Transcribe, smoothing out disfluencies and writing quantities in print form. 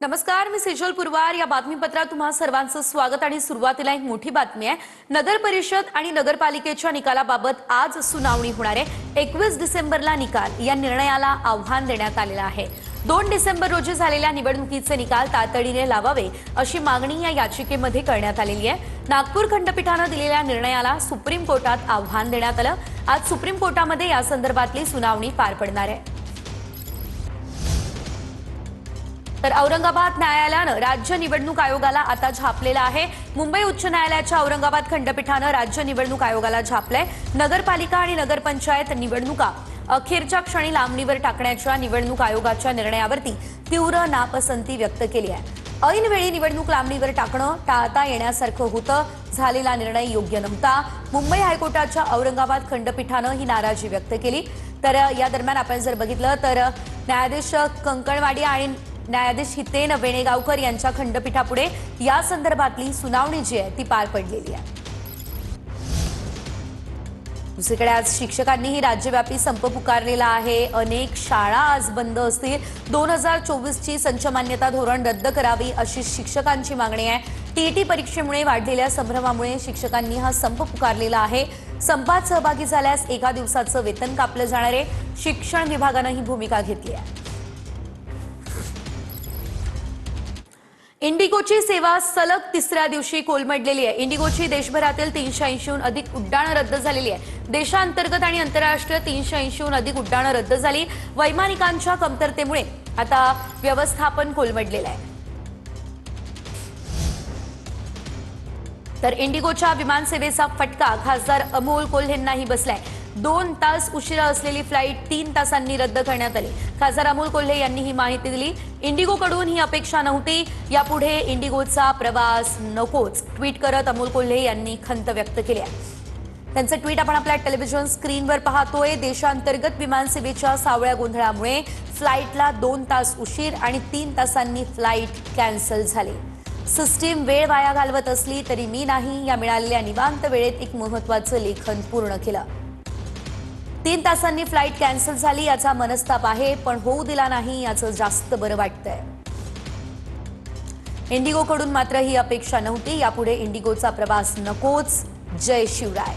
नमस्कार, मी सेजल पुरवार। या बातमीपत्रात तुम्हा सर्वांचं स्वागत आणि सुरुवातीला एक मोठी बातमी आहे। नगर परिषद आणि नगरपालिकेच्या निकालाबाबत आज सुनावणी होणार आहे। 21 डिसेंबरला निकाल, या निर्णयाला आव्हान देण्यात आलेलं आहे। 2 डिसेंबर रोजी झालेल्या निवडणुकीचे निकाल तातडीने लावावे अशी मागणी या याचिकेमध्ये करण्यात आलेली आहे। नागपूर खंडपीठाने दिलेल्या निर्णयाला सुप्रीम कोर्टात आव्हान देण्यात आलं। आज सुप्रीम कोर्टामध्ये या संदर्भातली सुनावणी पार पडणार आहे। तर औरंगाबाद न्यायालयानं राज्य निवडणूक आयोगाला आता झापलेलं आहे। मुंबई उच्च न्यायालयाच्या औरंगाबाद खंडपीठानं राज्य निवडणूक आयोगाला झापलंय। नगरपालिका आणि नगरपंचायत निवडणुका अखेरच्या क्षणी लांबणीवर टाकण्याच्या निवडणूक आयोगाच्या निर्णयावरती तीव्र नापसंती व्यक्त केली आहे। ऐनवेळी निवडणूक लांबणीवर टाकणं टाळता येण्यासारखं होतं। झालेला निर्णय योग्य नव्हता। मुंबई हायकोर्टाच्या औरंगाबाद खंडपीठानं ही नाराजी व्यक्त केली। तर या दरम्यान आपण जर बघितलं तर न्यायाधीश कंकणवाडी आणि न्यायाधीश हितेन वेणेगावकर यांच्या खंडपीठापुढे या संदर्भातली सुनावणी जी आहे ती पार पडलेली आहे। दुसरीकडे आज शिक्षकांनीही राज्यव्यापी संप पुकारलेला आहे। अनेक शाळा आज बंद असतील। 2024 ची संचमान्यता धोरण रद्द करावी अशी शिक्षकांची मागणी आहे। टीईटी परीक्षेमुळे वाढलेल्या संभ्रमामुळे शिक्षकांनी हा संप पुकारलेला आहे। संपात सहभागी झाल्यास एका दिवसाचं वेतन कापलं जाणार आहे। शिक्षण विभागानं ही भूमिका घेतली आहे। इंडिगोची सेवा सलग तिसऱ्या दिवशी कोलमडलेली आहे। इंडिगोची देशभरातील 380हून अधिक उड्डाणं रद्द झालेली आहे। देशांतर्गत आणि आंतरराष्ट्रीय 380हून अधिक उड्डाणं रद्द झाली। वैमानिकांच्या कमतरतेमुळे आता व्यवस्थापन कोलमडलेलं आहे। तर इंडिगोच्या विमान सेवेचा फटका खासदार अमोल कोल्हेंनाही बसलाय। 2 तास उशिरा असलेली फ्लाइट 3 तासांनी रद्द करण्यात आली। खासदार अमोल कोल्हे यांनी ही माहिती दिली। इंडिगोकडून ही अपेक्षा नव्हती। यापुढे इंडिगोचा प्रवास नकोच, ट्विट करत अमोल कोल्हे यांनी खंत व्यक्त केली आहे। त्यांचं ट्विट आपण आपल्या टेलिव्हिजन स्क्रीनवर पाहतोय। देशांतर्गत विमान सेवेच्या सावळ्या गोंधळामुळे फ्लाइटला 2 तास उशीर आणि 3 तासांनी फ्लाइट कॅन्सल झाली। सिस्टीम वेळ वाया घालवत असली तरी मी नाही, या मिळालेल्या निवांत वेळेत एक महत्त्वाचं लेखन पूर्ण केलं। 3 तासांनी फ्लाइट कॅन्सल झाली याचा मनस्ताप आहे, पण होऊ दिला नाही याचं जास्त बरं वाटतंय। इंडिगोकडून मात्र ही अपेक्षा नव्हती। यापुढे इंडिगोचा प्रवास नकोच। जय शिवराय।